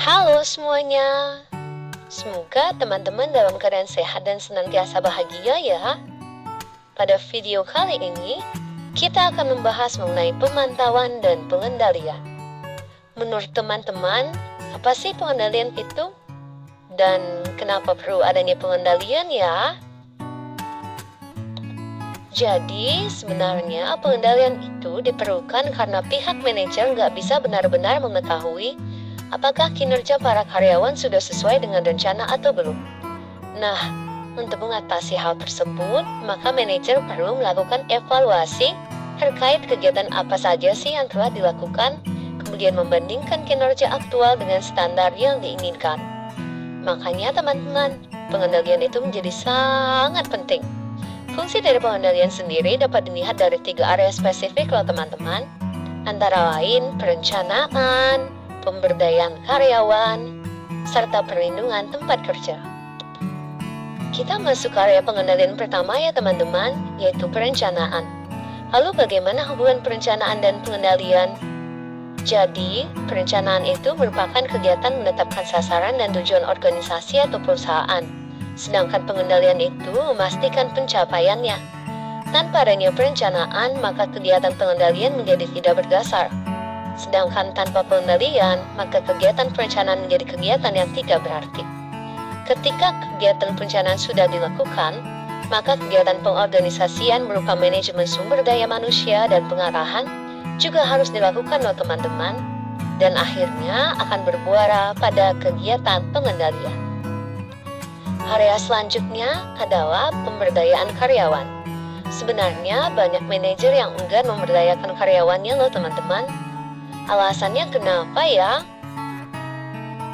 Halo semuanya, semoga teman-teman dalam keadaan sehat dan senantiasa bahagia ya. Pada video kali ini, kita akan membahas mengenai pemantauan dan pengendalian. Menurut teman-teman, apa sih pengendalian itu? Dan kenapa perlu adanya pengendalian ya? Jadi, sebenarnya pengendalian itu diperlukan karena pihak manajer nggak bisa benar-benar mengetahui apakah kinerja para karyawan sudah sesuai dengan rencana atau belum. Nah, untuk mengatasi hal tersebut, maka manajer perlu melakukan evaluasi terkait kegiatan apa saja sih yang telah dilakukan, kemudian membandingkan kinerja aktual dengan standar yang diinginkan. Makanya teman-teman, pengendalian itu menjadi sangat penting. Fungsi dari pengendalian sendiri dapat dilihat dari 3 area spesifik loh teman-teman, antara lain perencanaan, pemberdayaan karyawan, serta perlindungan tempat kerja. Kita masuk ke area pengendalian pertama ya teman-teman, yaitu perencanaan. Lalu bagaimana hubungan perencanaan dan pengendalian? Jadi, perencanaan itu merupakan kegiatan menetapkan sasaran dan tujuan organisasi atau perusahaan. Sedangkan pengendalian itu memastikan pencapaiannya. Tanpa adanya perencanaan, maka kegiatan pengendalian menjadi tidak berdasar. Sedangkan tanpa pengendalian, maka kegiatan perencanaan menjadi kegiatan yang tidak berarti. Ketika kegiatan perencanaan sudah dilakukan, maka kegiatan pengorganisasian berupa manajemen sumber daya manusia dan pengarahan juga harus dilakukan loh teman-teman, dan akhirnya akan bermuara pada kegiatan pengendalian. Area selanjutnya adalah pemberdayaan karyawan. Sebenarnya banyak manajer yang enggan memberdayakan karyawannya loh teman-teman. Alasannya kenapa ya?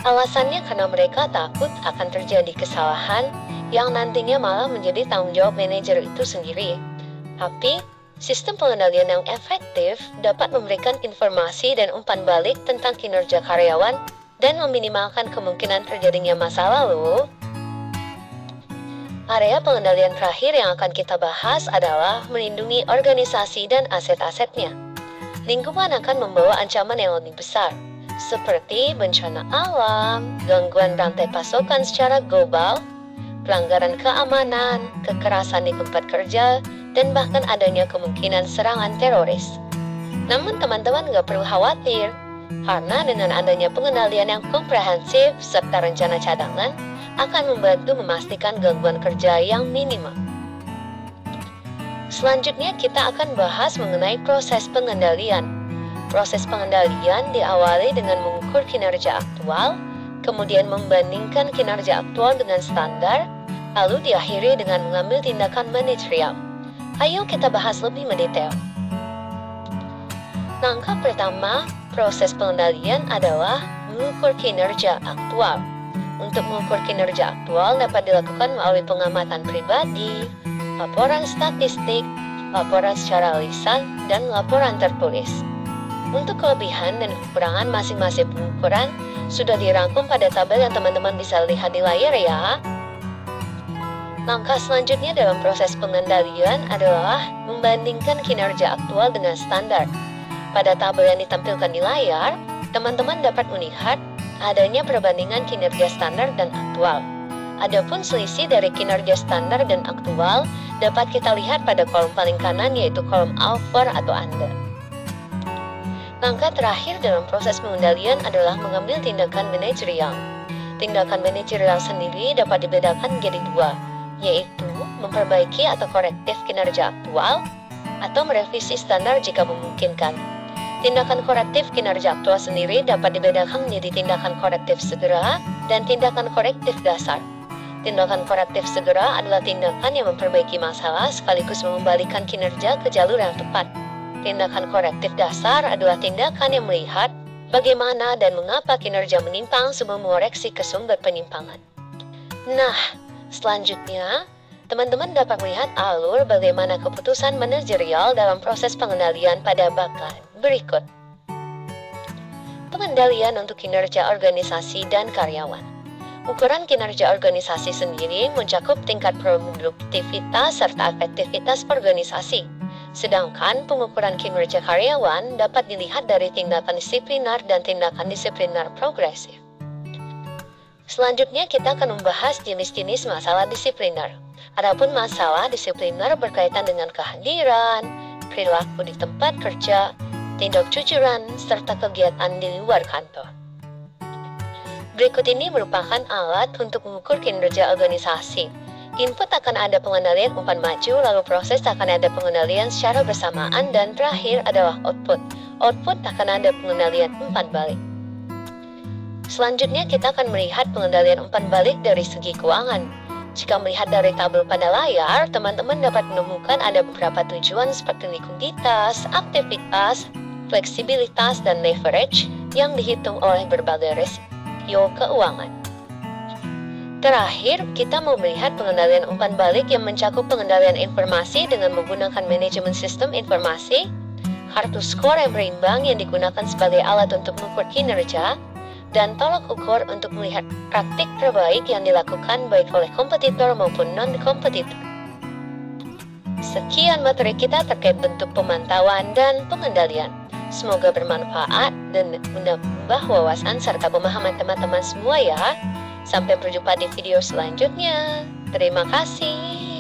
Alasannya karena mereka takut akan terjadi kesalahan yang nantinya malah menjadi tanggung jawab manajer itu sendiri. Tapi, sistem pengendalian yang efektif dapat memberikan informasi dan umpan balik tentang kinerja karyawan dan meminimalkan kemungkinan terjadinya masalah loh. Area pengendalian terakhir yang akan kita bahas adalah melindungi organisasi dan aset-asetnya. Lingkungan akan membawa ancaman yang lebih besar, seperti bencana alam, gangguan rantai pasokan secara global, pelanggaran keamanan, kekerasan di tempat kerja, dan bahkan adanya kemungkinan serangan teroris. Namun teman-teman nggak perlu khawatir, karena dengan adanya pengendalian yang komprehensif serta rencana cadangan, akan membantu memastikan gangguan kerja yang minimal. Selanjutnya kita akan bahas mengenai proses pengendalian. Proses pengendalian diawali dengan mengukur kinerja aktual, kemudian membandingkan kinerja aktual dengan standar, lalu diakhiri dengan mengambil tindakan manajerial. Ayo kita bahas lebih mendetail. Langkah pertama, proses pengendalian adalah mengukur kinerja aktual. Untuk mengukur kinerja aktual dapat dilakukan melalui pengamatan pribadi, laporan statistik, laporan secara lisan, dan laporan tertulis. Untuk kelebihan dan kekurangan masing-masing pengukuran sudah dirangkum pada tabel yang teman-teman bisa lihat di layar ya. Langkah selanjutnya dalam proses pengendalian adalah membandingkan kinerja aktual dengan standar. Pada tabel yang ditampilkan di layar, teman-teman dapat melihat adanya perbandingan kinerja standar dan aktual. Adapun selisih dari kinerja standar dan aktual dapat kita lihat pada kolom paling kanan, yaitu kolom over atau under. Langkah terakhir dalam proses pengendalian adalah mengambil tindakan manajerial. Tindakan manajerial sendiri dapat dibedakan menjadi 2, yaitu memperbaiki atau korektif kinerja aktual atau merevisi standar jika memungkinkan. Tindakan korektif kinerja aktual sendiri dapat dibedakan menjadi tindakan korektif segera dan tindakan korektif dasar. Tindakan korektif segera adalah tindakan yang memperbaiki masalah sekaligus mengembalikan kinerja ke jalur yang tepat. Tindakan korektif dasar adalah tindakan yang melihat bagaimana dan mengapa kinerja menyimpang sebelum mengoreksi ke sumber penyimpangan. Nah, selanjutnya, teman-teman dapat melihat alur bagaimana keputusan manajerial dalam proses pengendalian pada bagian berikut. Pengendalian untuk kinerja organisasi dan karyawan. Ukuran kinerja organisasi sendiri mencakup tingkat produktivitas serta efektivitas organisasi. Sedangkan pengukuran kinerja karyawan dapat dilihat dari tindakan disiplinar dan tindakan disiplinar progresif. Selanjutnya kita akan membahas jenis-jenis masalah disipliner. Adapun masalah disipliner berkaitan dengan kehadiran, perilaku di tempat kerja, tindak jujuran, serta kegiatan di luar kantor. Berikut ini merupakan alat untuk mengukur kinerja organisasi. Input akan ada pengendalian umpan maju, lalu proses akan ada pengendalian secara bersamaan, dan terakhir adalah output. Output akan ada pengendalian umpan balik. Selanjutnya kita akan melihat pengendalian umpan balik dari segi keuangan. Jika melihat dari tabel pada layar, teman-teman dapat menemukan ada beberapa tujuan seperti likuiditas, aktivitas, fleksibilitas, dan leverage yang dihitung oleh berbagai risiko keuangan. Terakhir, kita mau melihat pengendalian umpan balik yang mencakup pengendalian informasi dengan menggunakan manajemen sistem informasi, kartu skor yang berimbang yang digunakan sebagai alat untuk mengukur kinerja, dan tolak ukur untuk melihat praktik terbaik yang dilakukan baik oleh kompetitor maupun non-kompetitor. Sekian materi kita terkait bentuk pemantauan dan pengendalian. Semoga bermanfaat dan menambah wawasan serta pemahaman teman-teman semua ya. Sampai berjumpa di video selanjutnya. Terima kasih.